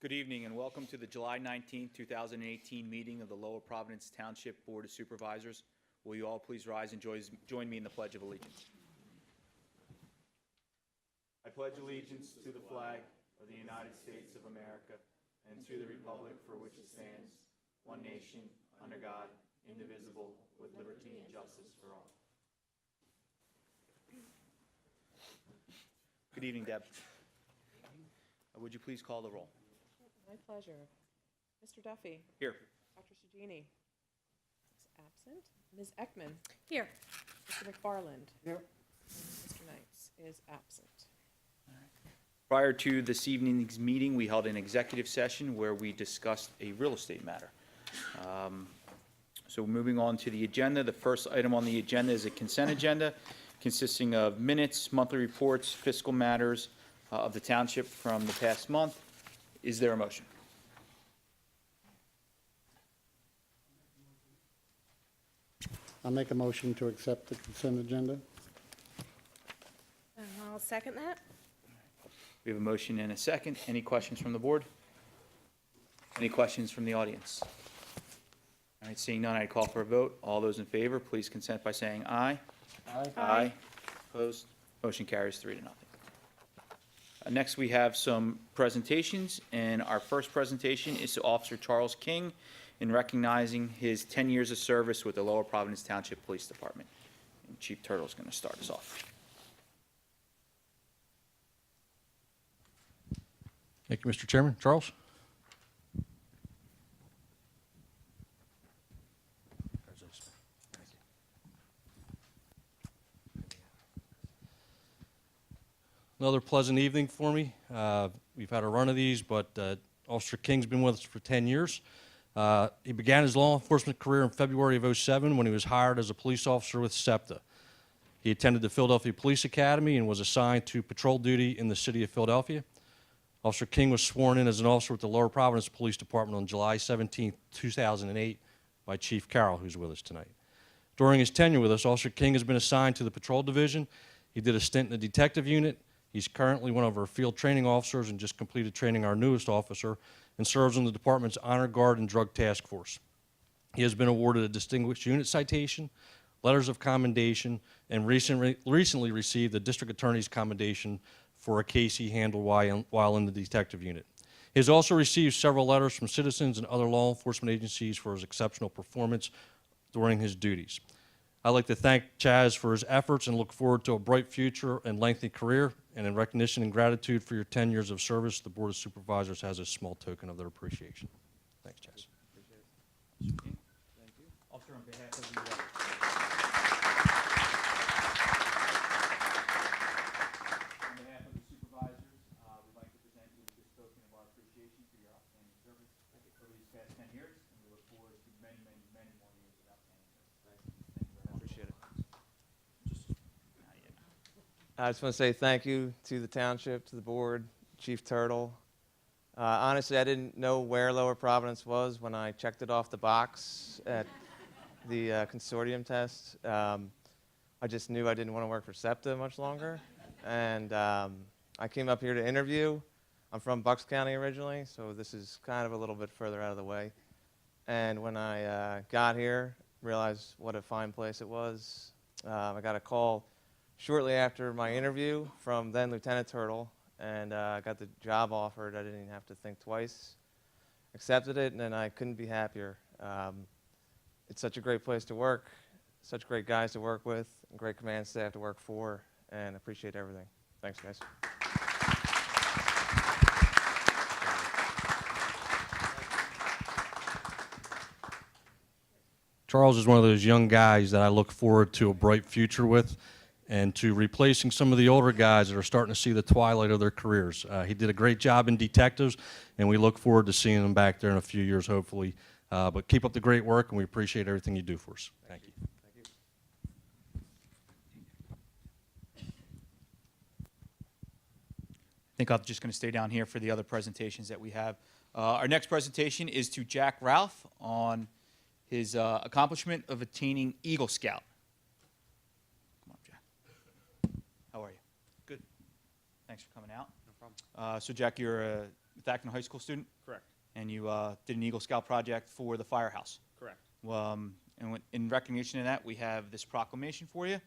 Good evening and welcome to the July 19, 2018 meeting of the Lower Providence Township Board of Supervisors. Will you all please rise and join me in the Pledge of Allegiance? I pledge allegiance to the flag of the United States of America and to the republic for which it stands, one nation, under God, indivisible, with liberty and justice for all. Good evening, Deb. Would you please call the roll? My pleasure. Mr. Duffy. Here. Dr. Sagini is absent. Ms. Eckman. Here. Mr. MacFarland. Here. Mr. Neights is absent. Prior to this evening's meeting, we held an executive session where we discussed a real estate matter. So moving on to the agenda, the first item on the agenda is a consent agenda consisting of minutes, monthly reports, fiscal matters of the township from the past month. Is there a motion? I'll make a motion to accept the consent agenda. I'll second that. We have a motion and a second. Any questions from the board? Any questions from the audience? All right, seeing none, I call for a vote. All those in favor, please consent by saying aye. Aye. Aye. Opposed? Motion carries 3-0. Next, we have some presentations, and our first presentation is to Officer Charles King in recognizing his 10 years of service with the Lower Providence Township Police Department. And Chief Turtle is going to start us off. Thank you, Mr. Chairman. Charles? Another pleasant evening for me. We've had a run of these, but Officer King's been with us for 10 years. He began his law enforcement career in February of '07 when he was hired as a police officer with SEPTA. He attended the Philadelphia Police Academy and was assigned to patrol duty in the city of Philadelphia. Officer King was sworn in as an officer with the Lower Providence Police Department on July 17, 2008 by Chief Carroll, who's with us tonight. During his tenure with us, Officer King has been assigned to the patrol division. He did a stint in the detective unit. He's currently one of our field training officers and just completed training our newest officer and serves on the department's Honor Guard and Drug Task Force. He has been awarded a Distinguished Unit Citation, letters of commendation, and recently received the District Attorney's Commendation for a case he handled while in the detective unit. He has also received several letters from citizens and other law enforcement agencies for his exceptional performance during his duties. I'd like to thank Chaz for his efforts and look forward to a bright future and lengthy career. And in recognition and gratitude for your 10 years of service, the Board of Supervisors has a small token of their appreciation. Thanks, Chaz. Thank you. Officer, on behalf of the supervisors, we'd like to present you with this token of our appreciation for your outstanding service for these past 10 years, and we look forward to many, many, many more years of outstanding service. Thank you very much. Appreciate it. I just want to say thank you to the township, to the board, Chief Turtle. Honestly, I didn't know where Lower Providence was when I checked it off the box at the consortium test. I just knew I didn't want to work for SEPTA much longer. And I came up here to interview. I'm from Bucks County originally, so this is kind of a little bit further out of the way. And when I got here, realized what a fine place it was. I got a call shortly after my interview from then Lieutenant Turtle, and I got the job offered. I didn't even have to think twice. Accepted it, and then I couldn't be happier. It's such a great place to work, such great guys to work with, and great command staff to work for, and appreciate everything. Thanks, guys. Charles is one of those young guys that I look forward to a bright future with, and to replacing some of the older guys that are starting to see the twilight of their careers. He did a great job in detectives, and we look forward to seeing him back there in a few years, hopefully. But keep up the great work, and we appreciate everything you do for us. Thank you. Thank you. I think I'm just going to stay down here for the other presentations that we have. Our next presentation is to Jack Ralph on his accomplishment of attaining Eagle Scout. Come on, Jack. How are you? Good. Thanks for coming out. No problem. So, Jack, you're a Thacton High School student, Correct. and you did an Eagle Scout project for the firehouse. Correct. In recognition of that, we have this proclamation for you.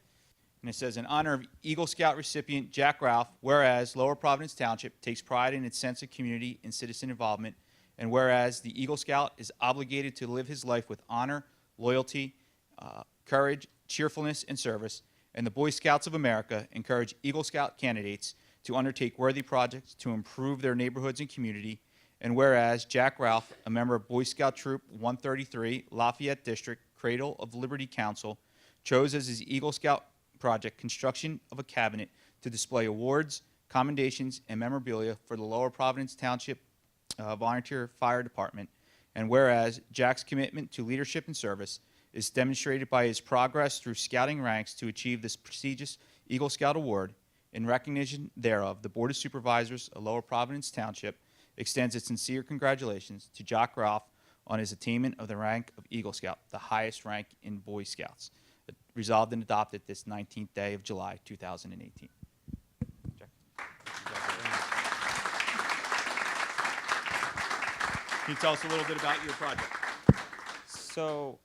And it says, in honor of Eagle Scout recipient Jack Ralph, whereas Lower Providence Township takes pride in its sense of community and citizen involvement, and whereas the Eagle Scout is obligated to live his life with honor, loyalty, courage, cheerfulness, and service, and the Boy Scouts of America encourage Eagle Scout candidates to undertake worthy projects to improve their neighborhoods and community, and whereas Jack Ralph, a member of Boy Scout Troop 133, Lafayette District, Cradle of Liberty Council, chose as his Eagle Scout project construction of a cabinet to display awards, commendations, and memorabilia for the Lower Providence Township Volunteer Fire Department, and whereas Jack's commitment to leadership and service is demonstrated by his progress through scouting ranks to achieve this prestigious Eagle Scout Award, in recognition thereof, the Board of Supervisors of Lower Providence Township extends its sincere congratulations to Jack Ralph on his attainment of the rank of Eagle Scout, the highest rank in Boy Scouts. Resolved and adopted this 19th day of July, 2018. Jack. Can you tell us a little bit about your project? So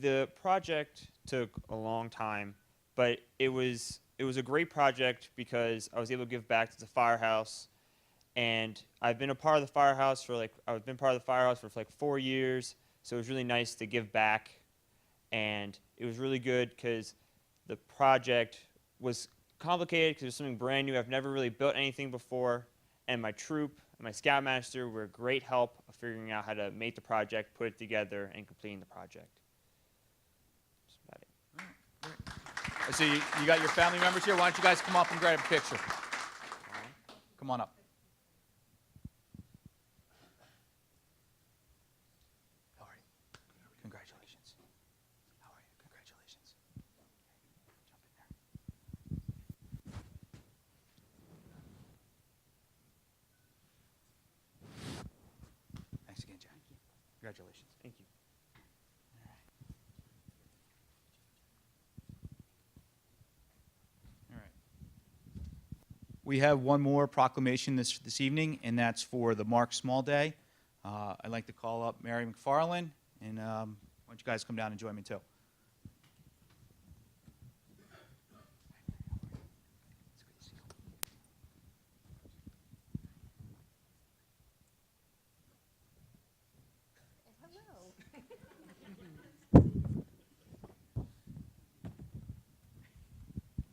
the project took a long time, but it was a great project because I was able to give back to the firehouse, and I've been a part of the firehouse for like 4 years, so it was really nice to give back, and it was really good because the project was complicated because it was something brand new. I've never really built anything before, and my troop and my scoutmaster were a great help of figuring out how to make the project, put it together, and completing the project. That's about it. I see you got your family members here. Why don't you guys come up and grab a picture? Come on up. How are you? Congratulations. How are you? Congratulations. Jump in there. Thanks again, Jack. Congratulations. Thank you. All right. We have one more proclamation this evening, and that's for the Mark Small Day. I'd like to call up Mary MacFarland, and why don't you guys come down and join me too?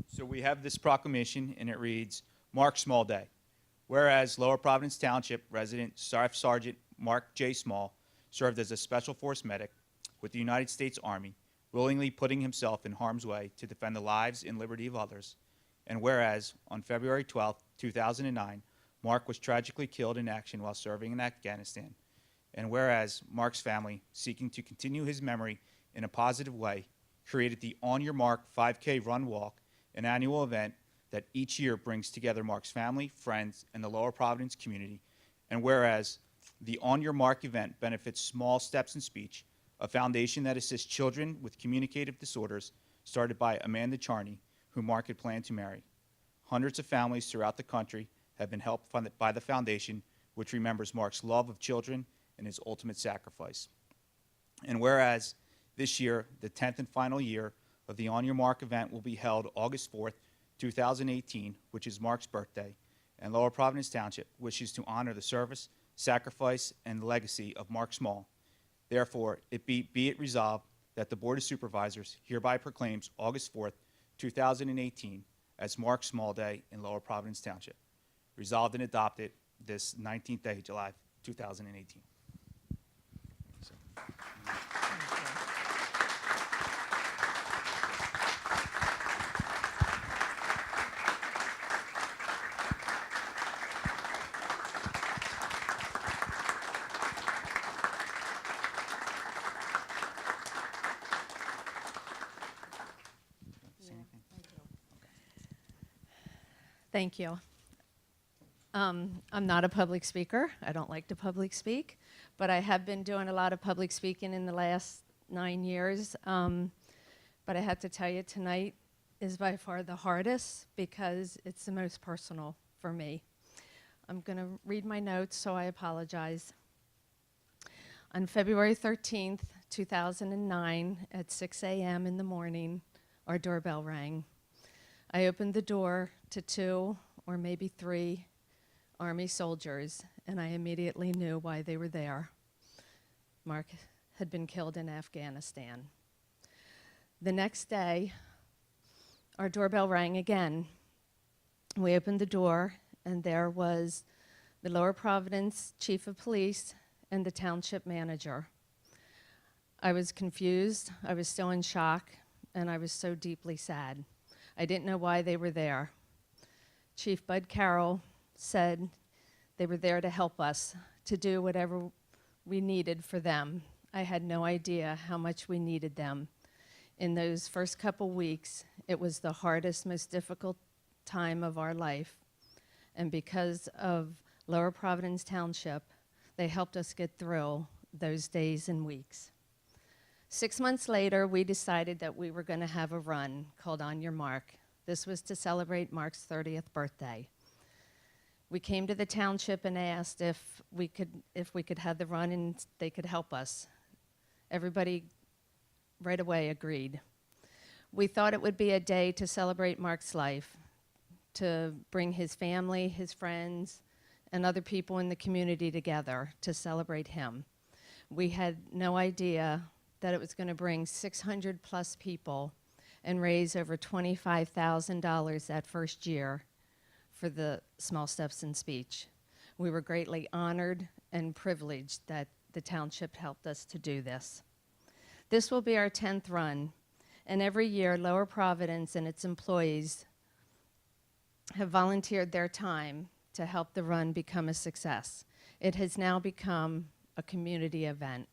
So we have this proclamation, and it reads, Mark Small Day. Whereas Lower Providence Township resident Staff Sergeant Mark J. Small served as a Special Force medic with the United States Army, willingly putting himself in harm's way to defend the lives and liberty of others. And whereas on February 12, 2009, Mark was tragically killed in action while serving in Afghanistan. And whereas Mark's family, seeking to continue his memory in a positive way, created the On Your Mark 5K Run Walk, an annual event that each year brings together Mark's family, friends, and the Lower Providence community. And whereas the On Your Mark event benefits Small Steps in Speech, a foundation that assists children with communicative disorders started by Amanda Charney, who Mark had planned to marry. Hundreds of families throughout the country have been helped by the foundation, which remembers Mark's love of children and his ultimate sacrifice. And whereas this year, the 10th and final year of the On Your Mark event will be held August 4th, 2018, which is Mark's birthday, and Lower Providence Township wishes to honor the service, sacrifice, and legacy of Mark Small. Therefore, be it resolved that the Board of Supervisors hereby proclaims August 4th, 2018 as Mark Small Day in Lower Providence Township. Resolved and adopted this 19th day, July 2018. Thank you. I'm not a public speaker. I don't like to public speak, but I have been doing a lot of public speaking in the last 9 years. But I have to tell you, tonight is by far the hardest because it's the most personal for me. I'm going to read my notes, so I apologize. On February 13th, 2009, at 6 a.m. in the morning, our doorbell rang. I opened the door to 2 or maybe 3 Army soldiers, and I immediately knew why they were there. Mark had been killed in Afghanistan. The next day, our doorbell rang again. We opened the door, and there was the Lower Providence Chief of Police and the Township Manager. I was confused, I was still in shock, and I was so deeply sad. I didn't know why they were there. Chief Bud Carroll said they were there to help us, to do whatever we needed for them. I had no idea how much we needed them. In those first couple weeks, it was the hardest, most difficult time of our life. And because of Lower Providence Township, they helped us get through those days and weeks. 6 months later, we decided that we were going to have a run called On Your Mark. This was to celebrate Mark's 30th birthday. We came to the township and asked if we could have the run and they could help us. Everybody right away agreed. We thought it would be a day to celebrate Mark's life, to bring his family, his friends, and other people in the community together to celebrate him. We had no idea that it was going to bring 600 plus people and raise over $25,000 that first year for the Small Steps in Speech. We were greatly honored and privileged that the township helped us to do this. This will be our 10th run, and every year Lower Providence and its employees have volunteered their time to help the run become a success. It has now become a community event.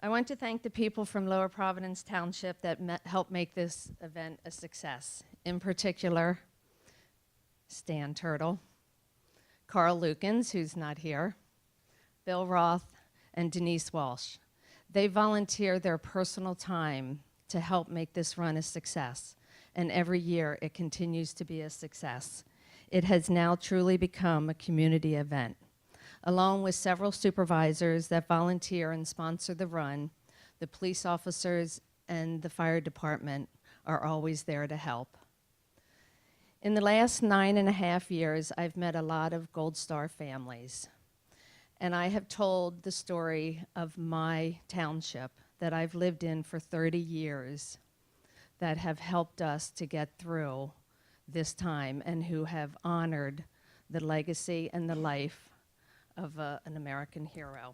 I want to thank the people from Lower Providence Township that helped make this event a success. In particular, Stan Turtle, Carl Lukens, who's not here, Bill Roth, and Denise Walsh. They volunteer their personal time to help make this run a success, and every year it continues to be a success. It has now truly become a community event. Along with several supervisors that volunteer and sponsor the run, the police officers and the fire department are always there to help. In the last 9.5 years, I've met a lot of Gold Star families, and I have told the story of my township that I've lived in for 30 years that have helped us to get through this time and who have honored the legacy and the life of an American hero.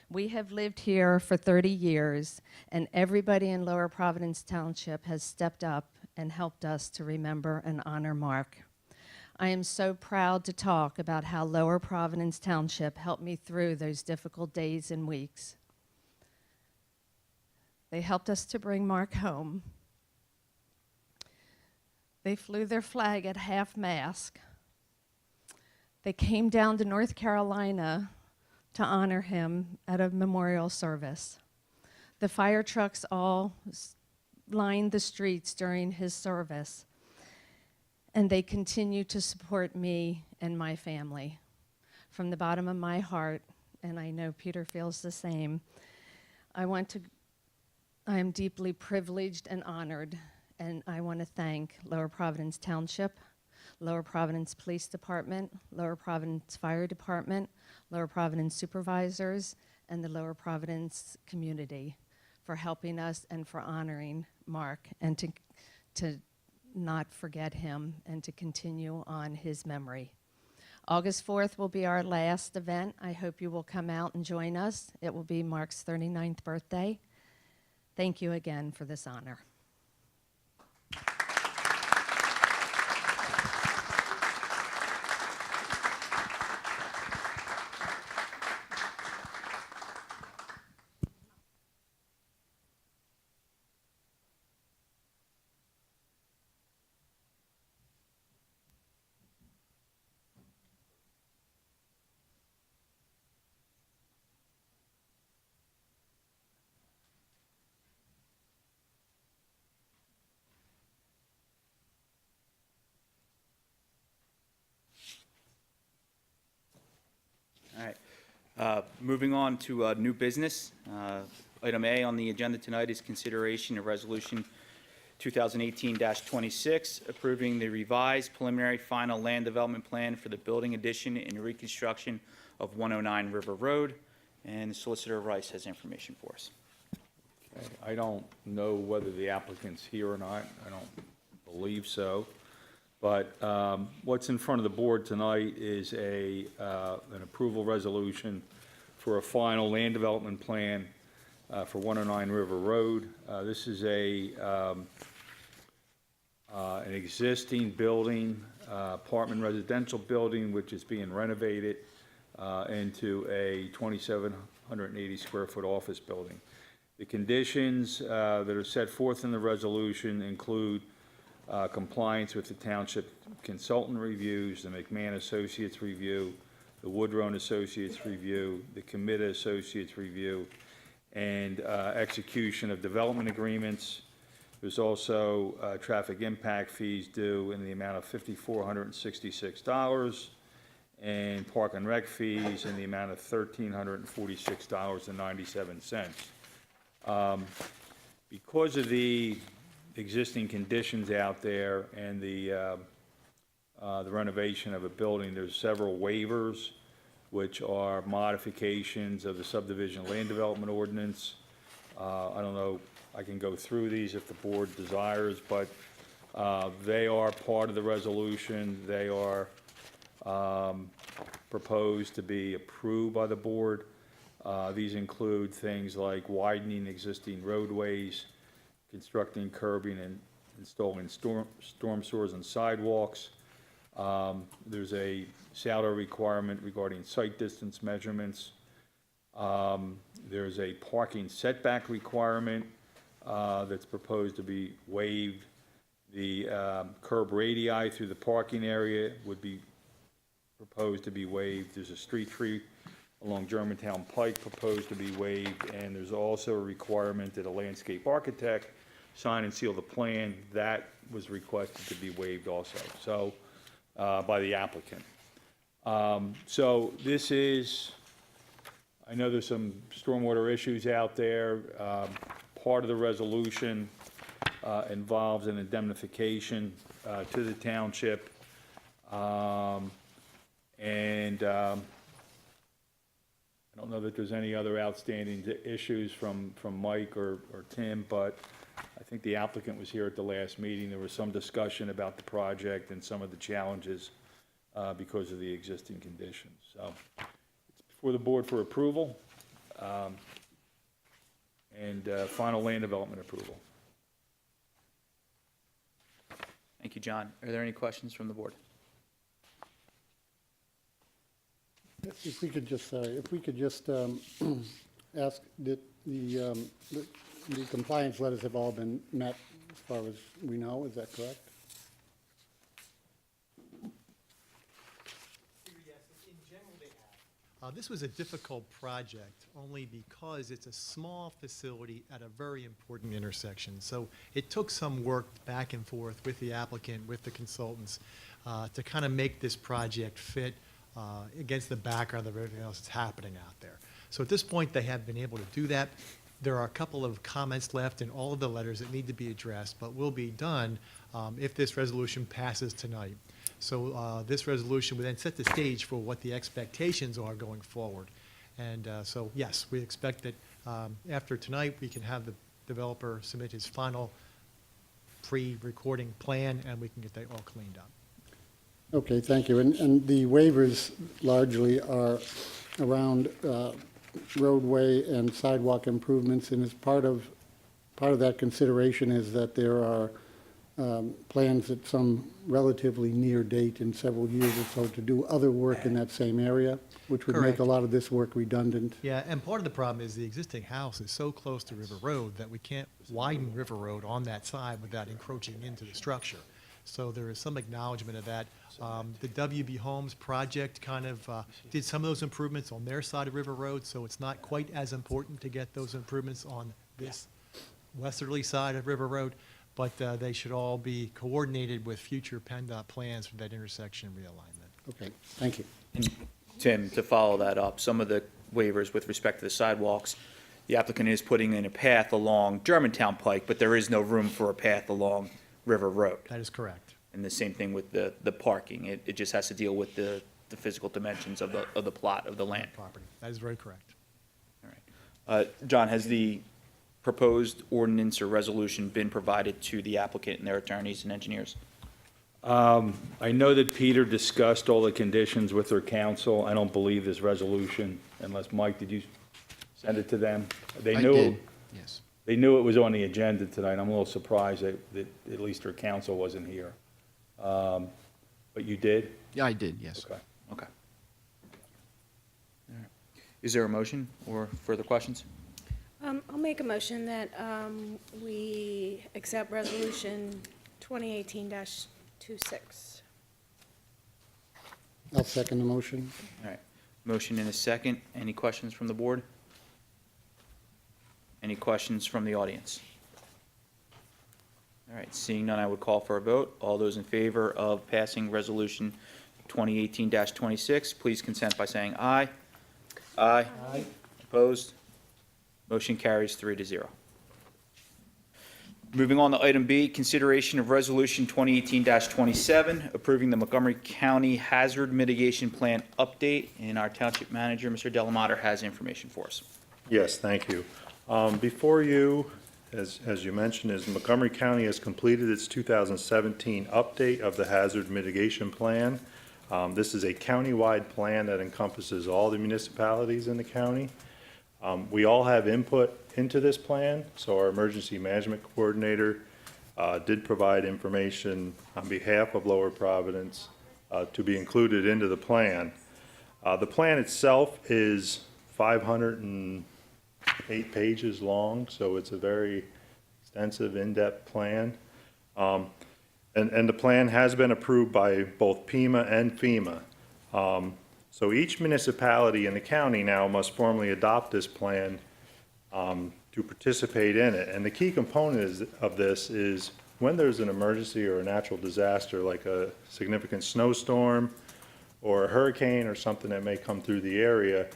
We have lived here for 30 years, and everybody in Lower Providence Township has stepped up and helped us to remember and honor Mark. I am so proud to talk about how Lower Providence Township helped me through those difficult days and weeks. They helped us to bring Mark home. They flew their flag at half-mast. They came down to North Carolina to honor him at a memorial service. The fire trucks all lined the streets during his service, and they continue to support me and my family. From the bottom of my heart, and I know Peter feels the same, I am deeply privileged and honored, and I want to thank Lower Providence Township, Lower Providence Police Department, Lower Providence Fire Department, Lower Providence Supervisors, and the Lower Providence community for helping us and for honoring Mark, and to not forget him and to continue on his memory. August 4th will be our last event. I hope you will come out and join us. It will be Mark's 39th birthday. Thank you again for this honor. Moving on to new business. Item A on the agenda tonight is consideration of Resolution 2018-26, approving the revised preliminary final land development plan for the building addition and reconstruction of 109 River Road. And Solicitor Rice has information for us. Okay, I don't know whether the applicant's here or not. I don't believe so. But what's in front of the board tonight is an approval resolution for a final land development plan for 109 River Road. This is an existing building, apartment residential building, which is being renovated into a 2,780 square foot office building. The conditions that are set forth in the resolution include compliance with the township consultant reviews, the McMahon Associates review, the Woodrone Associates review, the Committa Associates review, and execution of development agreements. There's also traffic impact fees due in the amount of $5,466, and park and rec fees in the amount of $1,346.97. Because of the existing conditions out there and the renovation of a building, there's several waivers, which are modifications of the subdivision land development ordinance. I don't know, I can go through these if the board desires, but they are part of the resolution. They are proposed to be approved by the board. These include things like widening existing roadways, constructing curbing and installing storm sewers and sidewalks. There's a salary requirement regarding site distance measurements. There's a parking setback requirement that's proposed to be waived. The curb radii through the parking area would be proposed to be waived. There's a street tree along Germantown Pike proposed to be waived, and there's also a requirement that a landscape architect sign and seal the plan. That was requested to be waived also, so by the applicant. So this is, I know there's some stormwater issues out there. Part of the resolution involves an indemnification to the township. I don't know that there's any other outstanding issues from Mike or Tim, but I think the applicant was here at the last meeting. There was some discussion about the project and some of the challenges because of the existing conditions. So it's before the board for approval and final land development approval. Thank you, John. Are there any questions from the board? If we could just ask that the compliance letters have all been met as far as we know, is that correct? Yes, in general they have. This was a difficult project only because it's a small facility at a very important intersection. So it took some work back and forth with the applicant, with the consultants, to kind of make this project fit against the background of everything else that's happening out there. So at this point, they have been able to do that. There are a couple of comments left in all of the letters that need to be addressed, but will be done if this resolution passes tonight. So this resolution will then set the stage for what the expectations are going forward. And so, yes, we expect that after tonight, we can have the developer submit his final pre-recording plan, and we can get that all cleaned up. Okay, thank you. And the waivers largely are around roadway and sidewalk improvements, and as part of that consideration is that there are plans at some relatively near date in several years or so to do other work in that same area, which would make Correct. a lot of this work redundant. Yeah, and part of the problem is the existing house is so close to River Road that we can't widen River Road on that side without encroaching into the structure. So there is some acknowledgement of that. The WB Homes project kind of did some of those improvements on their side of River Road, so it's not quite as important to get those improvements on this westerly side of River Road, but they should all be coordinated with future PennDOT plans for that intersection realignment. Okay, thank you. And Tim, to follow that up, some of the waivers with respect to the sidewalks. The applicant is putting in a path along Germantown Pike, but there is no room for a path along River Road. That is correct. And the same thing with the parking. It just has to deal with the physical dimensions of the plot of the land. Property. That is very correct. All right. John, has the proposed ordinance or resolution been provided to the applicant and their attorneys and engineers? I know that Peter discussed all the conditions with their counsel. I don't believe this resolution, unless, Mike, did you send it to them? They I knew. did, yes. They knew it was on the agenda tonight. I'm a little surprised that at least their counsel wasn't here. But you did? Yeah, I did, yes. Okay. Okay. All right. Is there a motion or further questions? I'll make a motion that we accept Resolution 2018-26. I'll second the motion. All right. Motion and a second. Any questions from the board? Any questions from the audience? All right, seeing none, I would call for a vote. All those in favor of passing Resolution 2018-26, please consent by saying aye. Aye. Aye. Opposed? Motion carries 3-0. Moving on to item B, consideration of Resolution 2018-27, approving the Montgomery County Hazard Mitigation Plan update, and our Township Manager, Mr. Delamater, has information for us. Yes, thank you. Before you, as you mentioned, is Montgomery County has completed its 2017 update of the Hazard Mitigation Plan. This is a countywide plan that encompasses all the municipalities in the county. We all have input into this plan, so our Emergency Management Coordinator did provide information on behalf of Lower Providence to be included into the plan. The plan itself is 508 pages long, so it's a very extensive, in-depth plan. And the plan has been approved by both PEMA and FEMA. So each municipality in the county now must formally adopt this plan to participate in it. And the key component of this is when there's an emergency or a natural disaster, like a significant snowstorm or a hurricane or something that may come through the area,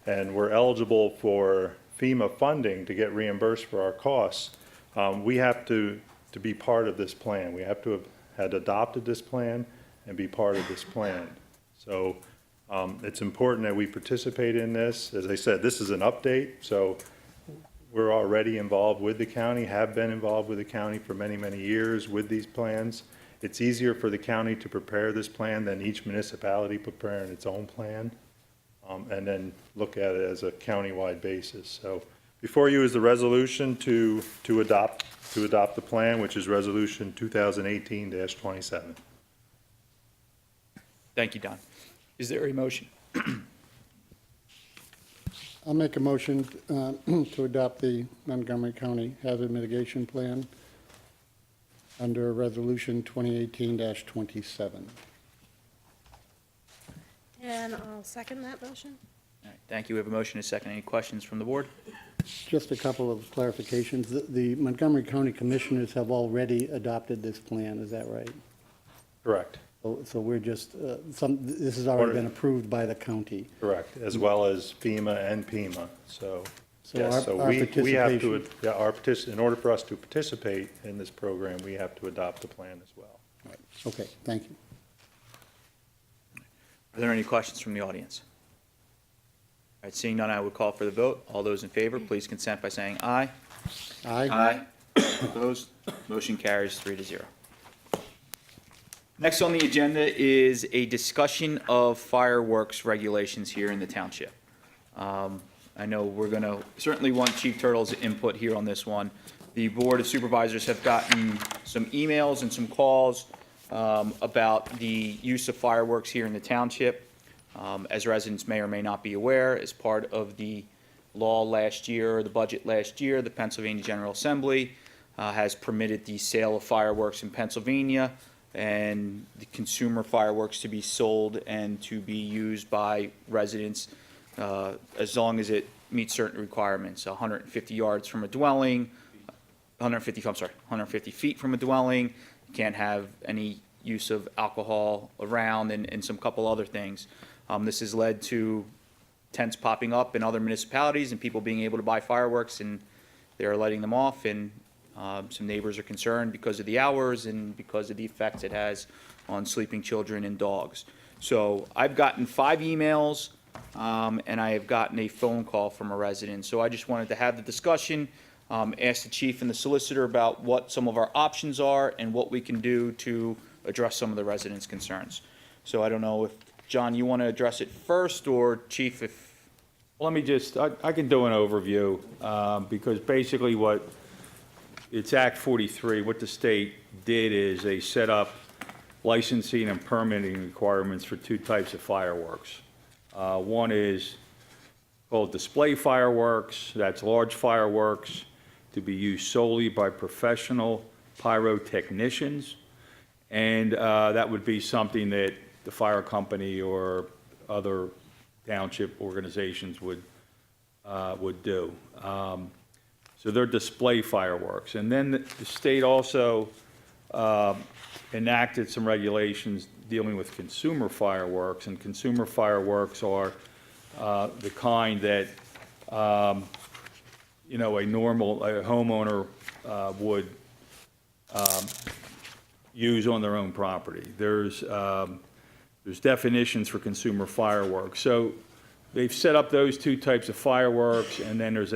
and we're eligible for FEMA funding to get reimbursed for our costs, we have to be part of this plan. We have to have had adopted this plan and be part of this plan. So it's important that we participate in this. As I said, this is an update, so we're already involved with the county, have been involved with the county for many, many years with these plans. It's easier for the county to prepare this plan than each municipality preparing its own plan, and then look at it as a countywide basis. So before you is the resolution to adopt the plan, which is Resolution 2018-27. Thank you, Don. Is there a motion? I'll make a motion to adopt the Montgomery County Hazard Mitigation Plan under Resolution 2018-27. And I'll second that motion. All right, thank you. We have a motion and a second. Any questions from the board? Just a couple of clarifications. The Montgomery County Commissioners have already adopted this plan, is that right? Correct. So we're just, this has already been approved by the county. Correct, as well as FEMA and PEMA, so. So Yes, our so we have to, participation- in order for us to participate in this program, we have to adopt the plan as well. Okay, thank you. Are there any questions from the audience? All right, seeing none, I would call for the vote. All those in favor, please consent by saying aye. Aye. Opposed? Motion carries 3-0. Next on the agenda is a discussion of fireworks regulations here in the township. I know we're going to certainly want Chief Turtle's input here on this one. The Board of Supervisors have gotten some emails and some calls about the use of fireworks here in the township. As residents may or may not be aware, as part of the law last year, the budget last year, the Pennsylvania General Assembly has permitted the sale of fireworks in Pennsylvania and the consumer fireworks to be sold and to be used by residents as long as it meets certain requirements, 150 yards from a dwelling, 150 feet from a dwelling. You can't have any use of alcohol around and some couple other things. This has led to tents popping up in other municipalities and people being able to buy fireworks, and they're letting them off, and some neighbors are concerned because of the hours and because of the effects it has on sleeping children and dogs. So I've gotten 5 emails, and I have gotten a phone call from a resident. So I just wanted to have the discussion, ask the chief and the solicitor about what some of our options are and what we can do to address some of the residents' concerns. So I don't know if, John, you want to address it first, or Chief, if, Let me just, I can do an overview, because basically it's Act 43, what the state did is they set up licensing and permitting requirements for 2 types of fireworks. One is called display fireworks, that's large fireworks to be used solely by professional pyrotechnicians, and that would be something that the fire company or other township organizations would do. So they're display fireworks. And then the state also enacted some regulations dealing with consumer fireworks, and consumer fireworks are the kind that, a homeowner would use on their own property. There's definitions for consumer fireworks. So they've set up those 2 types of fireworks, and then there's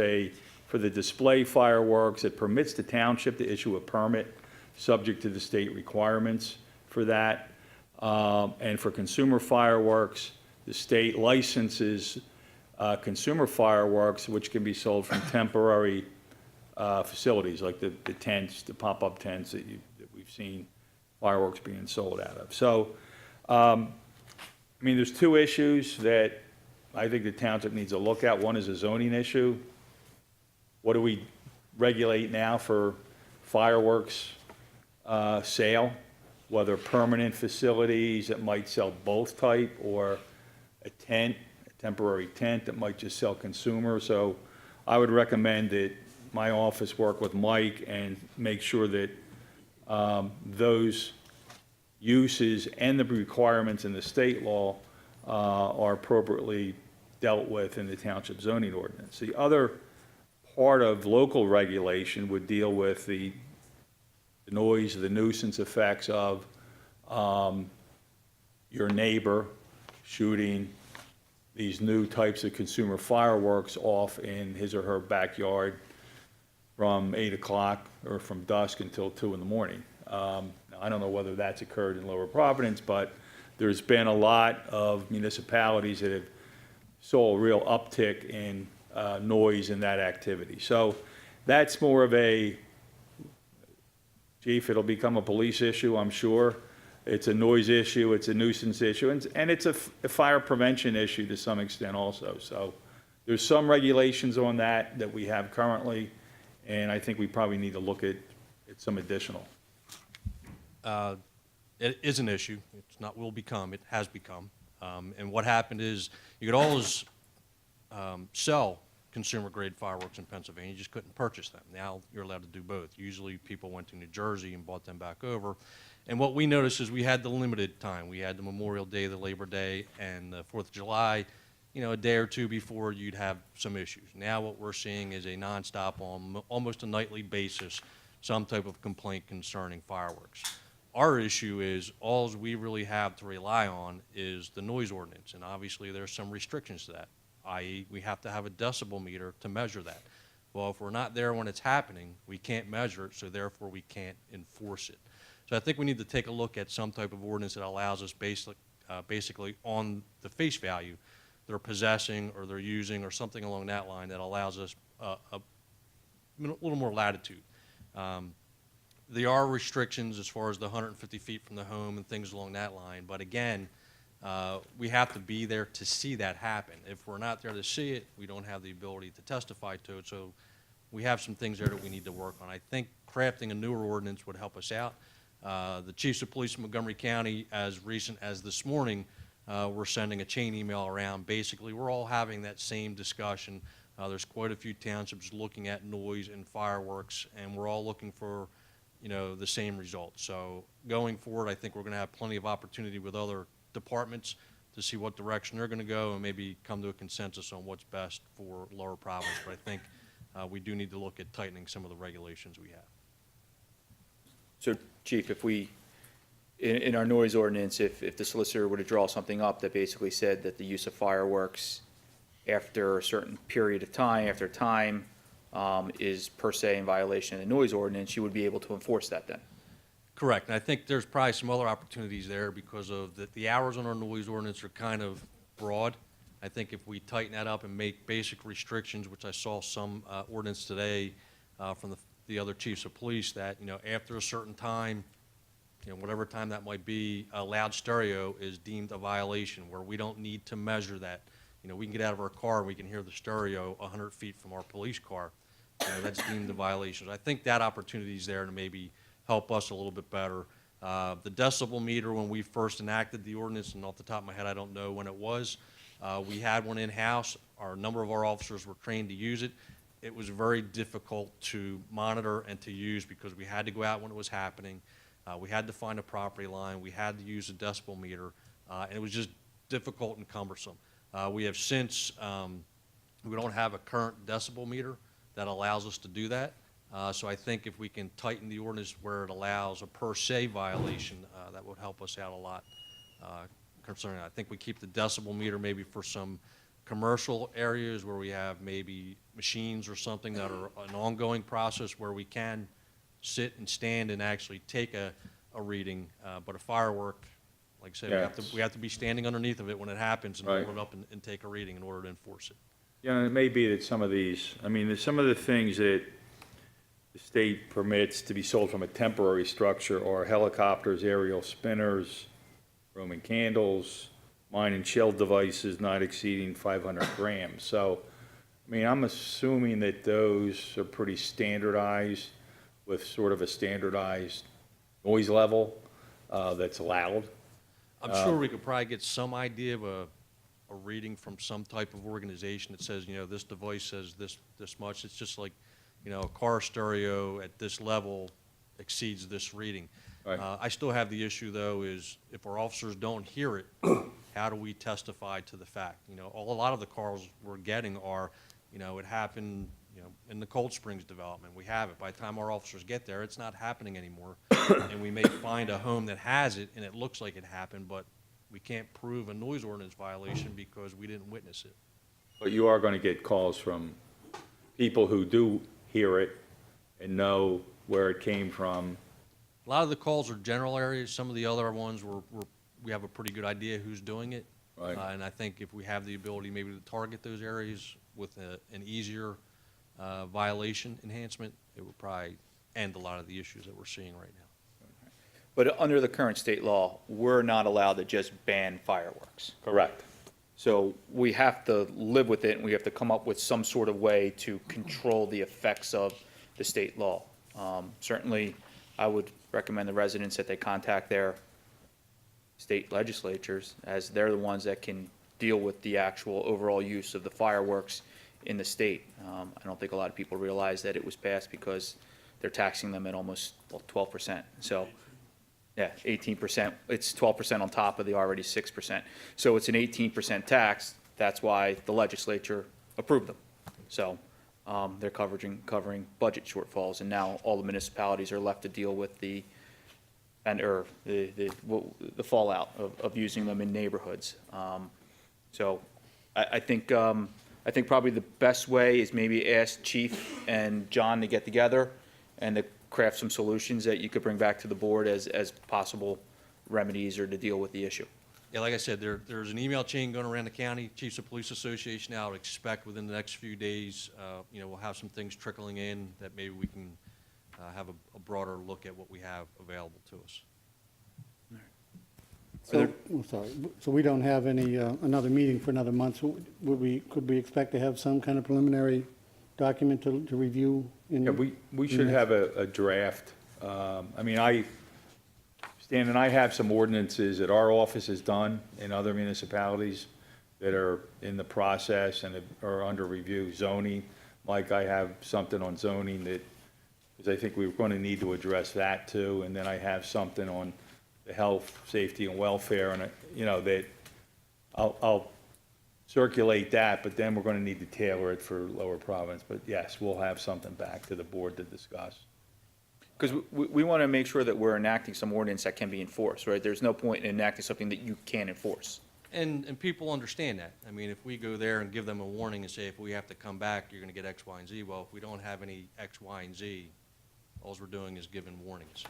for the display fireworks, it permits the township to issue a permit subject to the state requirements for that. And for consumer fireworks, the state licenses consumer fireworks, which can be sold from temporary facilities, like the tents, the pop-up tents that we've seen fireworks being sold out of. So, there's 2 issues that I think the township needs to look at. One is a zoning issue. What do we regulate now for fireworks sale? Whether permanent facilities that might sell both type, or a temporary tent that might just sell consumer. So I would recommend that my office work with Mike and make sure that those uses and the requirements in the state law are appropriately dealt with in the township zoning ordinance. The other part of local regulation would deal with the noise, the nuisance effects of your neighbor shooting these new types of consumer fireworks off in his or her backyard from 8 o'clock or from dusk until 2 in the morning. I don't know whether that's occurred in Lower Providence, but there's been a lot of municipalities that have saw a real uptick in noise in that activity. So that's more of a, Chief, it'll become a police issue, I'm sure. It's a noise issue, it's a nuisance issue, and it's a fire prevention issue to some extent also. So there's some regulations on that we have currently, and I think we probably need to look at some additional. It is an issue. It's not will become, it has become. And what happened is you could always sell consumer-grade fireworks in Pennsylvania. You just couldn't purchase them. Now you're allowed to do both. Usually people went to New Jersey and bought them back over. And what we noticed is we had the limited time. We had the Memorial Day, the Labor Day, and the 4th of July. A day or 2 before you'd have some issues. Now what we're seeing is a nonstop, on almost a nightly basis, some type of complaint concerning fireworks. Our issue is all we really have to rely on is the noise ordinance, and obviously there's some restrictions to that, i.e. we have to have a decibel meter to measure that. Well, if we're not there when it's happening, we can't measure it, so therefore we can't enforce it. So I think we need to take a look at some type of ordinance that allows us basically on the face value they're possessing or they're using or something along that line that allows us a little more latitude. There are restrictions as far as the 150 feet from the home and things along that line, but again, we have to be there to see that happen. If we're not there to see it, we don't have the ability to testify to it, so we have some things there that we need to work on. I think crafting a newer ordinance would help us out. The chiefs of police in Montgomery County, as recent as this morning, we're sending a chain email around. Basically, we're all having that same discussion. There's quite a few townships looking at noise and fireworks, and we're all looking for the same results. So going forward, I think we're going to have plenty of opportunity with other departments to see what direction they're going to go and maybe come to a consensus on what's best for Lower Providence. But I think we do need to look at tightening some of the regulations we have. So, Chief, if we, in our noise ordinance, if the solicitor were to draw something up that basically said that the use of fireworks after a certain period of time, after time, is per se in violation of the noise ordinance, you would be able to enforce that then? Correct, and I think there's probably some other opportunities there because of the hours on our noise ordinance are kind of broad. I think if we tighten that up and make basic restrictions, which I saw some ordinance today from the other chiefs of police, that, you know, after a certain time, you know, whatever time that might be, a loud stereo is deemed a violation, where we don't need to measure that. You know, we can get out of our car and we can hear the stereo 100 feet from our police car. You know, that's deemed a violation. I think that opportunity is there to maybe help us a little bit better. The decibel meter, when we first enacted the ordinance, and off the top of my head, I don't know when it was, we had one in-house. A number of our officers were trained to use it. It was very difficult to monitor and to use because we had to go out when it was happening. We had to find a property line. We had to use a decibel meter, and it was just difficult and cumbersome. We have since, we don't have a current decibel meter that allows us to do that. So I think if we can tighten the ordinance where it allows a per se violation, that would help us out a lot concerning that. I think we keep the decibel meter maybe for some commercial areas where we have maybe machines or something that are an ongoing process where we can sit and stand and actually take a reading. But a firework, like I said, Yeah. we have to be standing underneath of it when it happens and Right. hold it up and take a reading in order to enforce it. Yeah, and it may be that some of these, I mean, there's some of the things that the state permits to be sold from a temporary structure or helicopters, aerial spinners, Roman candles, mine and shell devices not exceeding 500 grams. So, I mean, I'm assuming that those are pretty standardized with sort of a standardized noise level that's allowed. I'm sure we could probably get some idea of a reading from some type of organization that says, you know, this device says this much. It's just like, you know, a car stereo at this level exceeds this reading. Right. I still have the issue, though, is if our officers don't hear it, how do we testify to the fact? You know, a lot of the calls we're getting are, you know, it happened, you know, in the Cold Springs development. We have it. By the time our officers get there, it's not happening anymore. And we may find a home that has it, and it looks like it happened, but we can't prove a noise ordinance violation because we didn't witness it. But you are going to get calls from people who do hear it and know where it came from. A lot of the calls are general areas. Some of the other ones we have a pretty good idea who's doing it. Right. And I think if we have the ability maybe to target those areas with an easier violation enhancement, it would probably end a lot of the issues that we're seeing right now. But under the current state law, we're not allowed to just ban fireworks. Correct. So we have to live with it, and we have to come up with some sort of way to control the effects of the state law. Certainly, I would recommend the residents that they contact their state legislatures, as they're the ones that can deal with the actual overall use of the fireworks in the state. I don't think a lot of people realize that it was passed because they're taxing them at almost 12%. So, yeah, 18%. It's 12% on top of the already 6%. So it's an 18% tax. That's why the legislature approved them. So they're covering budget shortfalls, and now all the municipalities are left to deal with the fallout of using them in neighborhoods. So I think probably the best way is maybe ask Chief and John to get together and to craft some solutions that you could bring back to the board as possible remedies or to deal with the issue. Yeah, like I said, there's an email chain going around the county, Chiefs of Police Association. I would expect within the next few days, you know, we'll have some things trickling in that maybe we can have a broader look at what we have available to us. So, I'm sorry, so we don't have any, another meeting for another month, so could we expect to have some kind of preliminary document to review? Yeah, we should have a draft. I mean, Stan and I have some ordinances that our office has done in other municipalities that are in the process and are under review. Zoning, Mike, I have something on zoning that, because I think we're going to need to address that too. And then I have something on the health, safety, and welfare, and, you know, that I'll circulate that, but then we're gonna need to tailor it for Lower Providence. But yes, we'll have something back to the board to discuss. Because we want to make sure that we're enacting some ordinance that can be enforced, right? There's no point in enacting something that you can't enforce. And people understand that. I mean, if we go there and give them a warning and say, if we have to come back, you're gonna get X, Y, and Z, well, if we don't have any X, Y, and Z, all we're doing is giving warnings.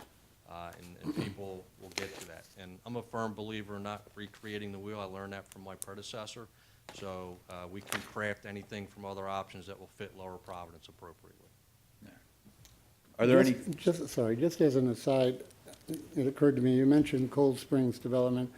And people will get to that. And I'm a firm believer in not recreating the wheel. I learned that from my predecessor. So we can craft anything from other options that will fit Lower Providence appropriately. Are there any, Just as an aside, it occurred to me, you mentioned Cold Springs development,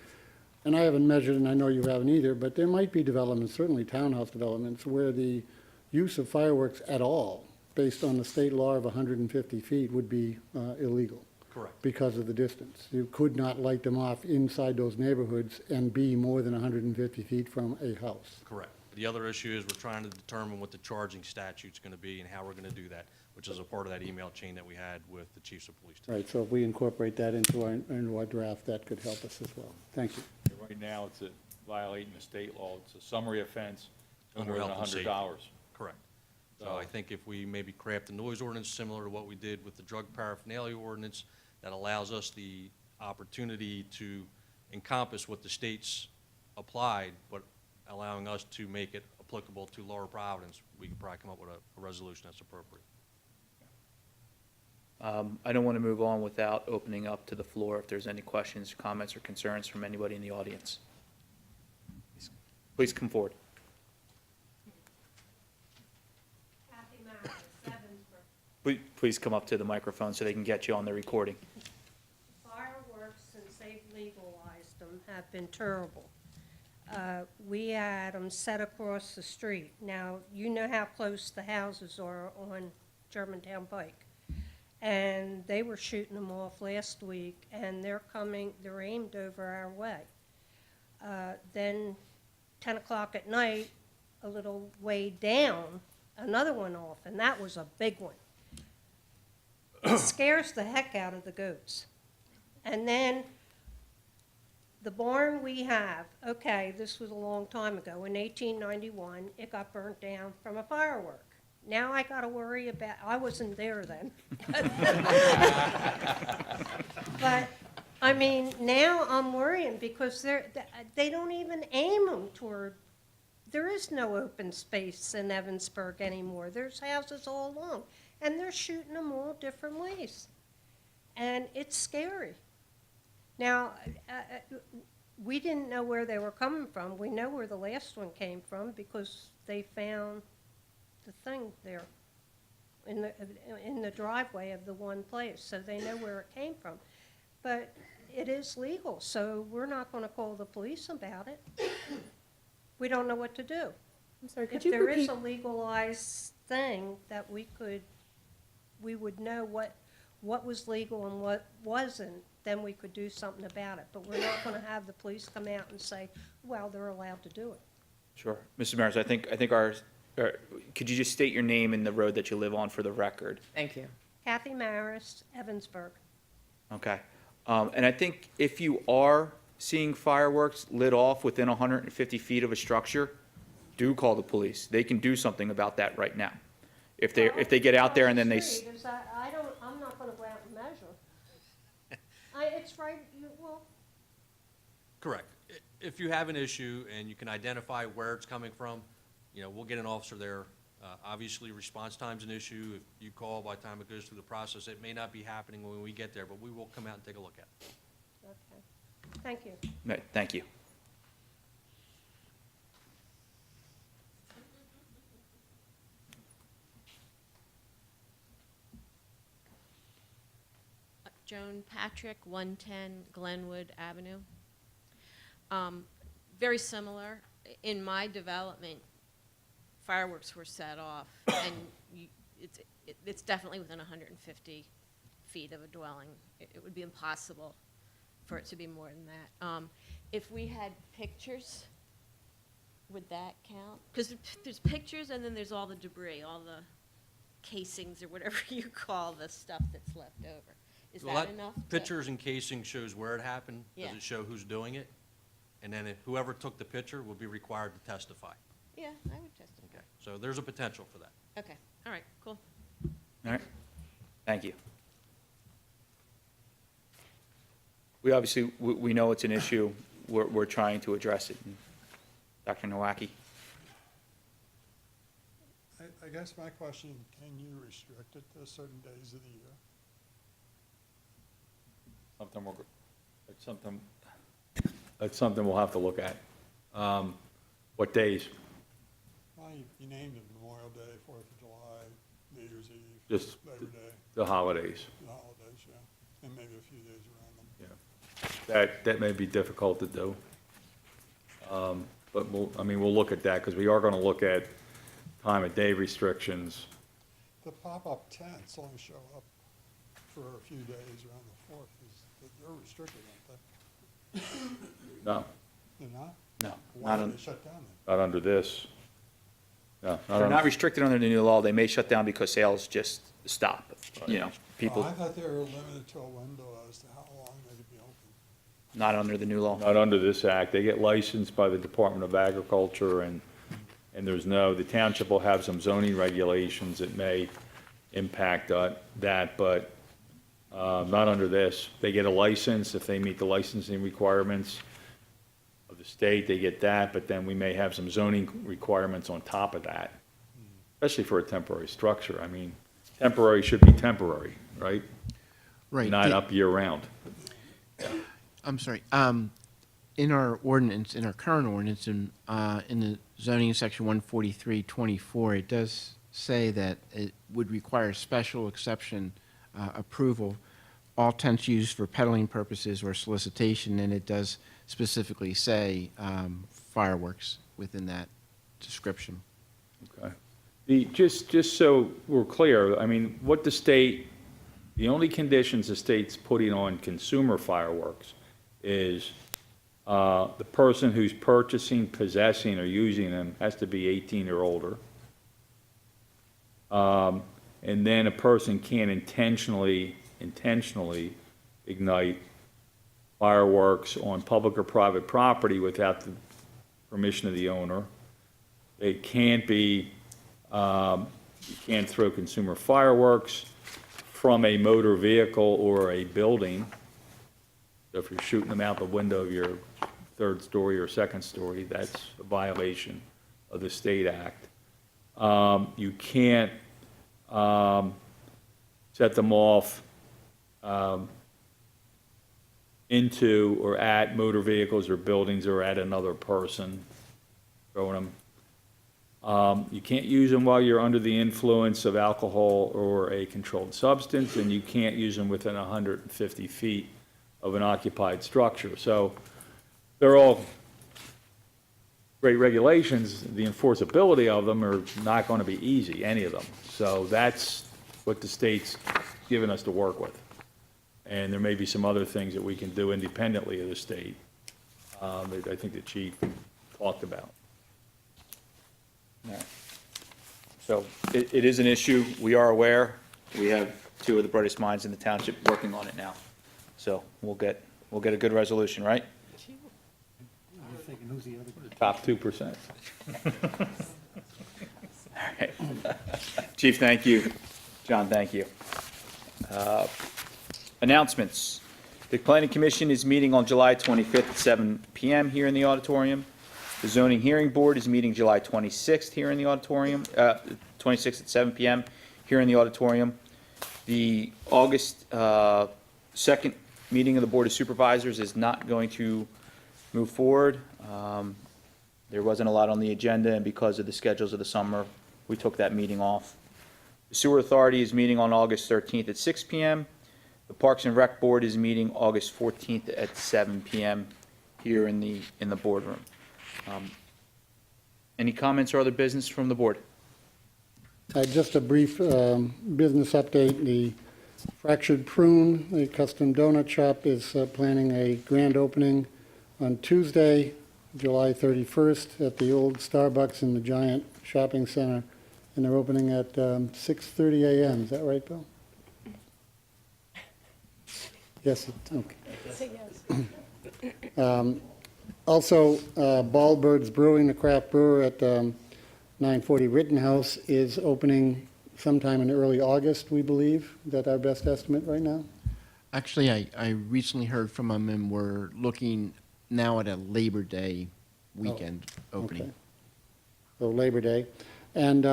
and I haven't measured, and I know you haven't either, but there might be developments, certainly townhouse developments, where the use of fireworks at all, based on the state law of 150 feet, would be illegal. Correct. Because of the distance. You could not light them off inside those neighborhoods and be more than 150 feet from a house. Correct. The other issue is we're trying to determine what the charging statute's gonna be and how we're gonna do that, which is a part of that email chain that we had with the chiefs of police. Right, so if we incorporate that into our draft, that could help us as well. Thank you. Right now, it's violating the state law. It's a summary offense, no Under more than health and $100. safety. Correct. So I think if we maybe craft a noise ordinance similar to what we did with the drug paraphernalia ordinance, that allows us the opportunity to encompass what the states applied, but allowing us to make it applicable to Lower Providence, we could probably come up with a resolution that's appropriate. I don't want to move on without opening up to the floor if there's any questions, comments, or concerns from anybody in the audience. Please come forward. Please come up to the microphone so they can get you on the recording. Fireworks, since they've legalized them, have been terrible. We had them set across the street. Now, you know how close the houses are on Germantown Pike. And they were shooting them off last week, and they're aimed over our way. Then 10 o'clock at night, a little way down, another one off, and that was a big one. It scares the heck out of the goats. And then the barn we have, okay, this was a long time ago. In 1891, it got burnt down from a firework. Now I got to worry about, I wasn't there then. But, I mean, now I'm worrying because they don't even aim them toward, there is no open space in Evansburg anymore. There's houses all along. And they're shooting them all different ways. And it's scary. Now, we didn't know where they were coming from. We know where the last one came from because they found the thing there in the driveway of the one place. So they know where it came from. But it is legal, so we're not going to call the police about it. We don't know what to do. I'm sorry, If could you there is repeat? a legalized thing that we would know what was legal and what wasn't, then we could do something about it. But we're not going to have the police come out and say, well, they're allowed to do it. Sure. Mr. Maris, I think could you just state your name and the road that you live on for the record? Thank you. Kathy Maris, Evansburg. Okay. And I think if you are seeing fireworks lit off within 150 feet of a structure, do call the police. They can do something about that right now. If they get out there and then I'm not going to go out and measure. It's right, well, Correct. If you have an issue and you can identify where it's coming from, we'll get an officer there. Obviously, response time's an issue. If you call, by the time it goes through the process, it may not be happening when we get there, but we will come out and take a look at it. okay. Thank you. Right, thank you. Joan Patrick, 110 Glenwood Avenue. Very similar. In my development, fireworks were set off, and it's definitely within 150 feet of a dwelling. It would be impossible for it to be more than that. If we had pictures, would that count? Because there's pictures, and then there's all the debris, all the casings, or whatever you call the stuff that's left over. Is Well, that enough? Pictures and casing shows where it happened. Does Yeah. it show who's doing it? and then whoever took the picture will be required to testify. Yeah, I would testify. Okay, so there's a potential for that. Okay, all right, cool. All right, thank you. We obviously, we know it's an issue, we're trying to address it. Dr. Nowacki? I guess my question, can you restrict it to certain days of the year? That's something we'll have to look at. What days? Well, you named it Memorial Day, 4th of July, New Year's Eve, Just Labor Day, the holidays. the holidays, yeah, and maybe a few days around them. Yeah. That may be difficult to do. But we'll look at that, because we are gonna look at time of day restrictions. The pop-up tents only show up for a few days around the 4th, they're restricted, aren't they? No, They're not? No, Why not are on, they shut down then? not under this. No, they're not restricted under the new law, they may shut down because sales just stop, you know, Oh, people, I thought they were limited to a window as to how long they could be open. not under the new law. Not under this act. They get licensed by the Department of Agriculture, and the township will have some zoning regulations that may impact that, but not under this. They get a license, if they meet the licensing requirements of the state, they get that, but then we may have some zoning requirements on top of that, especially for a temporary structure. I mean, temporary should be temporary, right? Right. Not up year-round. I'm sorry. In our ordinance, in our current ordinance, in the zoning section 143-24, it does say that it would require special exception approval, all tents used for peddling purposes or solicitation, and it does specifically say fireworks within that description. Okay. Just so we're clear, I mean, what the only conditions the state's putting on consumer fireworks is the person who's purchasing, possessing, or using them has to be 18 or older. And then a person can't intentionally ignite fireworks on public or private property without the permission of the owner. It can't be, you can't throw consumer fireworks from a motor vehicle or a building. So if you're shooting them out the window of your third story or second story, that's a violation of the state act. You can't set them off into or at motor vehicles or buildings or at another person, throwing them. You can't use them while you're under the influence of alcohol or a controlled substance, and you can't use them within 150 feet of an occupied structure. So they're all great regulations. The enforceability of them are not going to be easy, any of them. So that's what the state's given us to work with. And there may be some other things that we can do independently of the state that I think the chief talked about. All right. So it is an issue, we are aware, we have two of the brightest minds in the township working on it now. So we'll get a good resolution, right? Top 2%. All right. Chief, thank you. John, thank you. Announcements. The Planning Commission is meeting on July 25th at 7 PM here in the auditorium. The Zoning Hearing Board is meeting July 26th here in the auditorium, 26th at 7 PM here in the auditorium. The August 2nd meeting of the Board of Supervisors is not going to move forward. There wasn't a lot on the agenda, and because of the schedules of the summer, we took that meeting off. The Sewer Authority is meeting on August 13th at 6 PM. The Parks and Rec Board is meeting August 14th at 7 PM here in the boardroom. Any comments or other business from the board? Just a brief business update. The Fractured Prune, the custom donut shop, is planning a grand opening on Tuesday, July 31st, at the old Starbucks in the Giant Shopping Center, and they're opening at 6:30 a.m. Is that right, Bill? Yes, okay. Also, Baldbird's Brewing, the craft brewer at 940 Rittenhouse, is opening sometime in early August, we believe. Is that our best estimate right now? Actually, I recently heard from them, and we're looking now at a Labor Day weekend opening. Okay. So Labor Day. And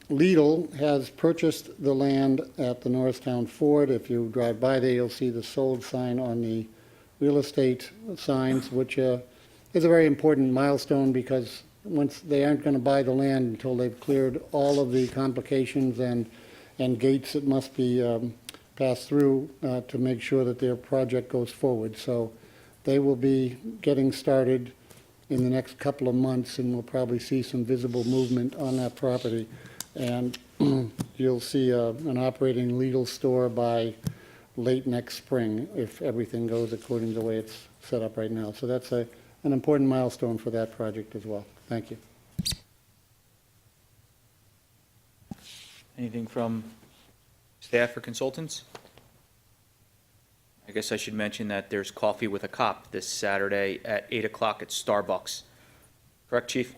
Lidl has purchased the land at the Norristown Ford. If you drive by there, you'll see the sold sign on the real estate signs, which is a very important milestone because once they aren't going to buy the land until they've cleared all of the complications and gates that must be passed through to make sure that their project goes forward. So they will be getting started in the next couple of months, and we'll probably see some visible movement on that property. And you'll see an operating Lidl store by late next spring if everything goes according to the way it's set up right now. So that's an important milestone for that project as well. Thank you. Anything from staff or consultants? I guess I should mention that there's Coffee with a Cop this Saturday at 8 o'clock at Starbucks. Correct, Chief?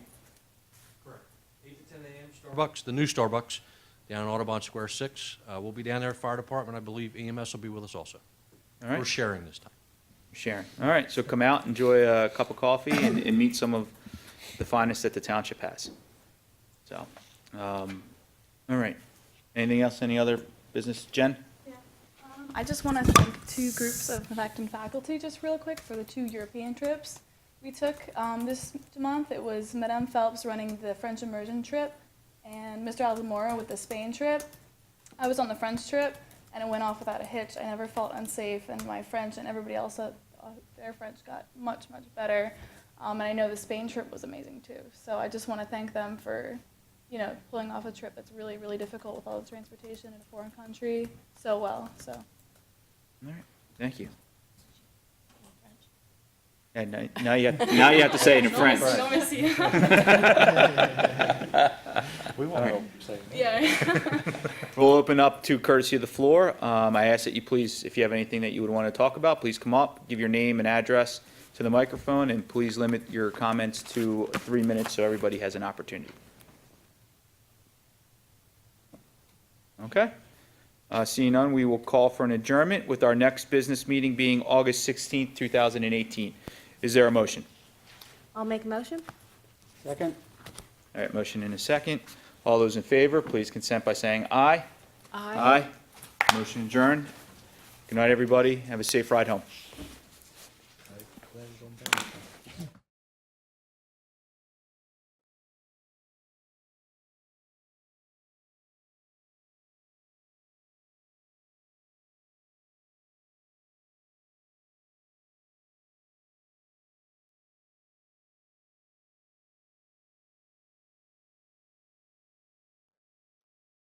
Correct. 8 to 10 a.m. Starbucks, the new Starbucks, down on Audubon Square 6. We'll be down there, fire department, I believe EMS will be with us also. All right. We're sharing this time. Sharon. All right, so come out, enjoy a cup of coffee, and meet some of the finest that the township has. So, all right. Anything else, any other business? Jen? I just want to thank two groups of Methacton faculty just real quick for the 2 European trips we took this month. It was Madame Phelps running the French immersion trip and Mr. Alzamora with the Spain trip. I was on the French trip and it went off without a hitch. I never felt unsafe, and my French and everybody else, their French got much, much better. And I know the Spain trip was amazing too. So I just want to thank them for, you know, pulling off a trip that's really, really difficult with all the transportation in a foreign country so well. So. All right, thank you. And now you have to say it in French. Don't miss you. We want to say. Yeah. We'll open up to courtesy of the floor. I ask that you please, if you have anything that you would want to talk about, please come up, give your name and address to the microphone, and please limit your comments to 3 minutes so everybody has an opportunity. Okay? Seeing none, we will call for an adjournment with our next business meeting being August 16th, 2018. Is there a motion? I'll make a motion. Second? All right, motion in a second. All those in favor, please consent by saying aye. Aye. Motion adjourned. Good night, everybody. Have a safe ride home.